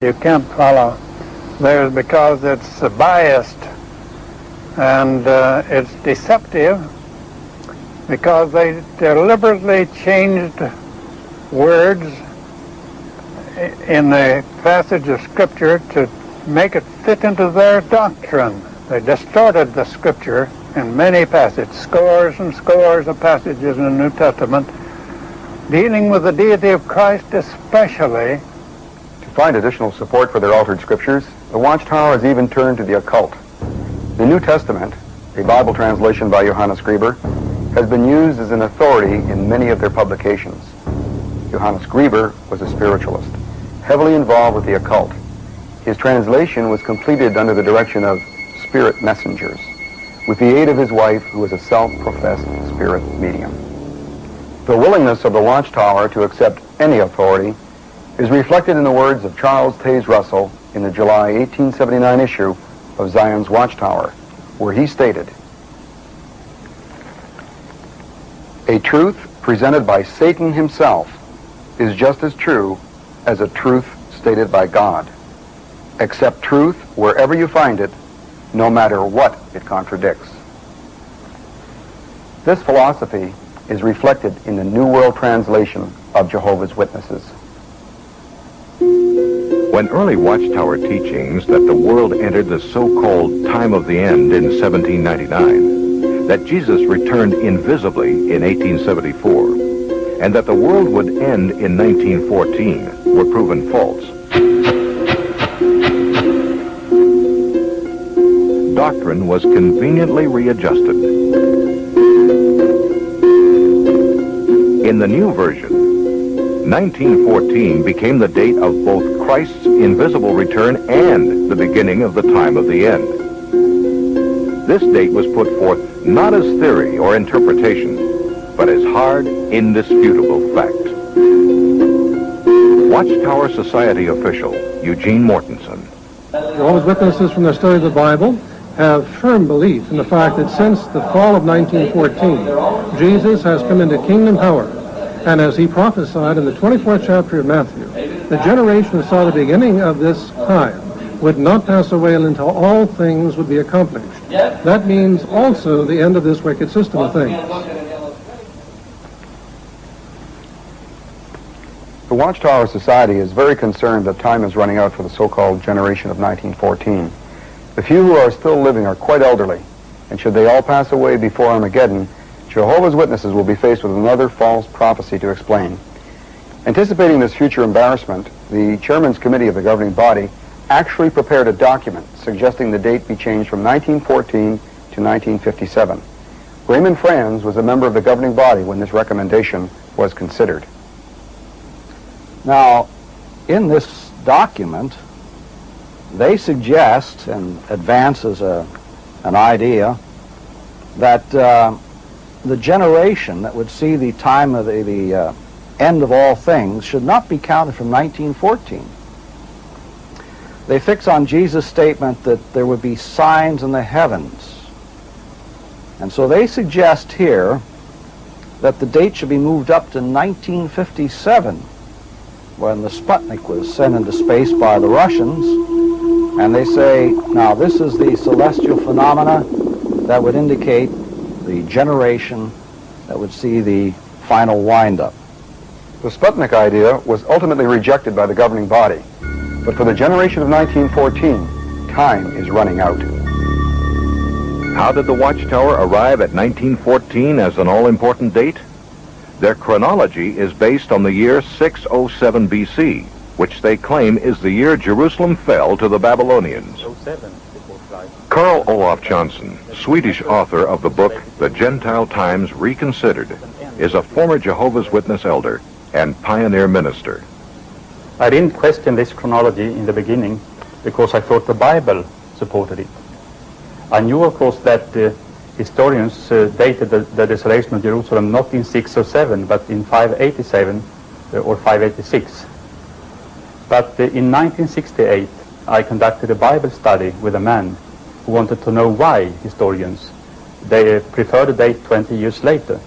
You can't follow theirs because it's biased and it's deceptive because they deliberately changed words in the passage of Scripture to make it fit into their doctrine. They distorted the Scripture in many passages, scores and scores of passages in the New Testament, dealing with the deity of Christ especially. To find additional support for their altered Scriptures, the Watchtower has even turned to the occult. The New Testament, a Bible translation by Johannes Gruber, has been used as an authority in many of their publications. Johannes Gruber was a spiritualist, heavily involved with the occult. His translation was completed under the direction of spirit messengers, with the aid of his wife, who was a self-professed spirit medium. The willingness of the Watchtower to accept any authority is reflected in the words of Charles Taze Russell in the July 1879 issue of Zion's Watchtower, where he stated, "A truth presented by Satan himself is just as true as a truth stated by God. Accept truth wherever you find it, no matter what it contradicts." This philosophy is reflected in the New World Translation of Jehovah's Witnesses. When early Watchtower teachings that the world entered the so-called time of the end in 1799, that Jesus returned invisibly in 1874, and that the world would end in 1914 were proven false, doctrine was conveniently readjusted. In the new version, 1914 became the date of both Christ's invisible return and the beginning of the time of the end. This date was put forth not as theory or interpretation, but as hard, indisputable fact. Watchtower Society official Eugene Mortensen. Jehovah's Witnesses, from their study of the Bible, have firm belief in the fact that since the fall of 1914, Jesus has come into kingdom power. And as he prophesied in the 24th chapter of Matthew, the generation that saw the beginning of this time would not pass away until all things would be accomplished. That means also the end of this wicked system of things. The Watchtower Society is very concerned that time is running out for the so-called generation of 1914. The few who are still living are quite elderly, and should they all pass away before Armageddon, Jehovah's Witnesses will be faced with another false prophecy to explain. Anticipating this future embarrassment, the Chairman's Committee of the governing body actually prepared a document suggesting the date be changed from 1914 to 1957. Raymond Franz was a member of the governing body when this recommendation was considered. Now, in this document, they suggest and advance as an idea that the generation that would see the time of the end of all things should not be counted from 1914. They fix on Jesus' statement that there would be signs in the heavens. And so they suggest here that the date should be moved up to 1957, when the Sputnik was sent into space by the Russians. And they say, now this is the celestial phenomena that would indicate the generation that would see the final wind-up. The Sputnik idea was ultimately rejected by the governing body, but for the generation of 1914, time is running out. How did the Watchtower arrive at 1914 as an all-important date? Their chronology is based on the year 607 BC, which they claim is the year Jerusalem fell to the Babylonians. Carl Olof Johnson, Swedish author of the book The Gentile Times Reconsidered, is a former Jehovah's Witness elder and pioneer minister. I didn't question this chronology in the beginning because I thought the Bible supported it. I knew, of course, that historians dated the desolation of Jerusalem not in 607 but in 587 or 586. But in 1968 I conducted a Bible study with a man who wanted to know why historians they prefer the date 20 years later.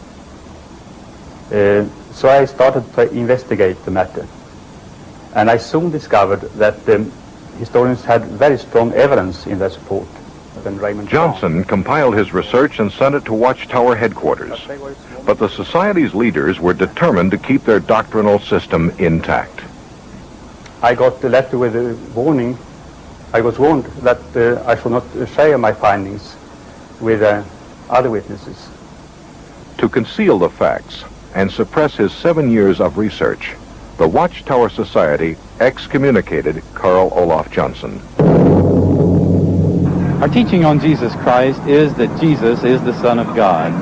So I started to investigate the matter. And I soon discovered that historians had very strong evidence in their support. Than Raymond Johnson compiled his research and sent it to Watchtower headquarters. But the society's leaders were determined to keep their doctrinal system intact. I got a letter with a warning. I was warned that I should not share my findings with other witnesses. To conceal the facts and suppress his 7 years of research, the Watchtower Society excommunicated Carl Olof Johnson. Our teaching on Jesus Christ is that Jesus is the Son of God.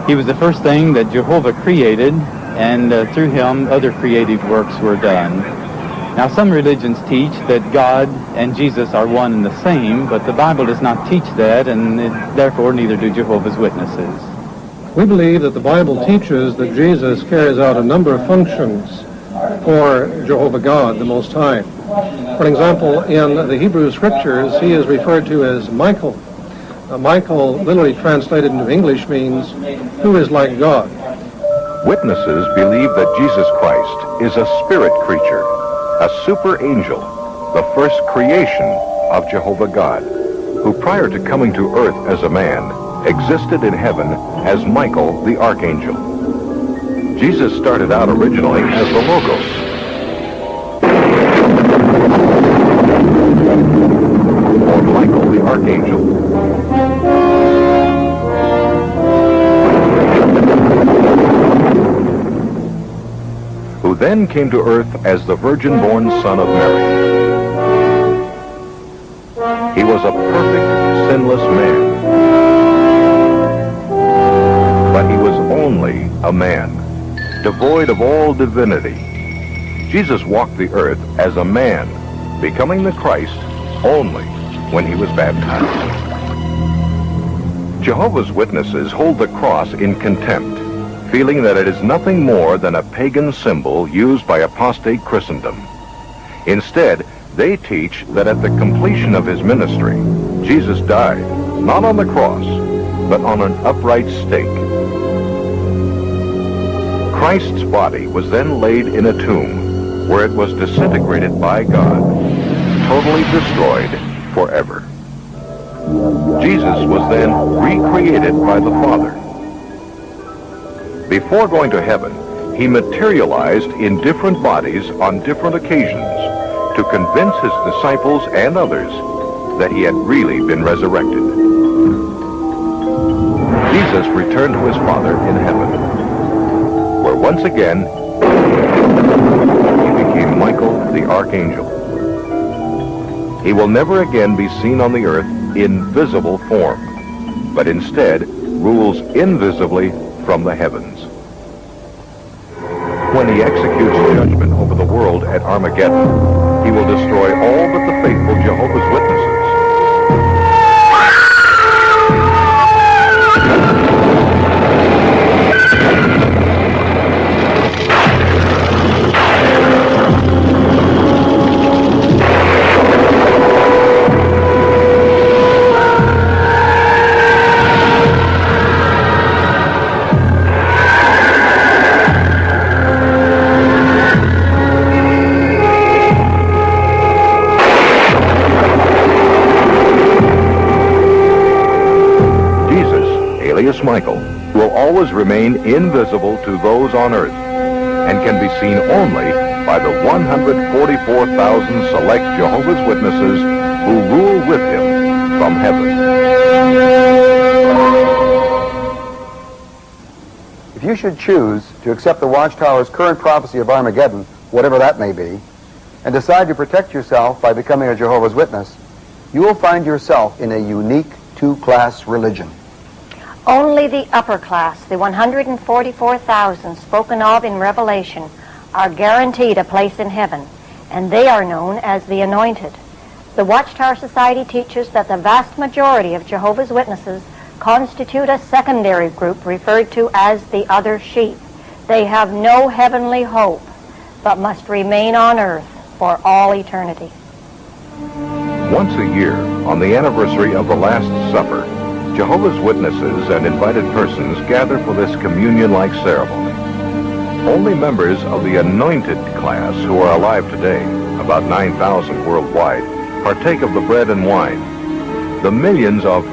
He was the first thing that Jehovah created, and through him other creative works were done. Now some religions teach that God and Jesus are one and the same, but the Bible does not teach that, and therefore neither do Jehovah's Witnesses. We believe that the Bible teaches that Jesus carries out a number of functions for Jehovah God, the Most High. For example, in the Hebrew Scriptures, he is referred to as Michael. Michael, literally translated into English, means, who is like God. Witnesses believe that Jesus Christ is a spirit creature, a super angel, the first creation of Jehovah God, who prior to coming to earth as a man, existed in heaven as Michael the archangel. Jesus started out originally as the Logos, or Michael the archangel. Who then came to earth as the virgin-born son of Mary. He was a perfect, sinless man. But he was only a man, devoid of all divinity. Jesus walked the earth as a man, becoming the Christ only when he was baptized. Jehovah's Witnesses hold the cross in contempt, feeling that it is nothing more than a pagan symbol used by apostate Christendom. Instead, they teach that at the completion of his ministry, Jesus died, not on the cross, but on an upright stake. Christ's body was then laid in a tomb, where it was disintegrated by God, totally destroyed forever. Jesus was then recreated by the Father. Before going to heaven, he materialized in different bodies on different occasions to convince his disciples and others that he had really been resurrected. Jesus returned to his Father in heaven, where once again he became Michael the archangel. He will never again be seen on the earth in visible form, but instead rules invisibly from the heavens. When he executes judgment over the world at Armageddon, he will destroy all but the faithful Jehovah's Witnesses. Michael will always remain invisible to those on earth and can be seen only by the 144,000 select Jehovah's Witnesses who rule with him from heaven. If you should choose to accept the Watchtower's current prophecy of Armageddon, whatever that may be, and decide to protect yourself by becoming a Jehovah's Witness, you will find yourself in a unique two-class religion. Only the upper class, the 144,000 spoken of in Revelation, are guaranteed a place in heaven, and they are known as the anointed. The Watchtower Society teaches that the vast majority of Jehovah's Witnesses constitute a secondary group referred to as the other sheep. They have no heavenly hope, but must remain on earth for all eternity. Once a year, on the anniversary of the Last Supper, Jehovah's Witnesses and invited persons gather for this communion-like ceremony. Only members of the anointed class who are alive today, about 9,000 worldwide, partake of the bread and wine. The millions of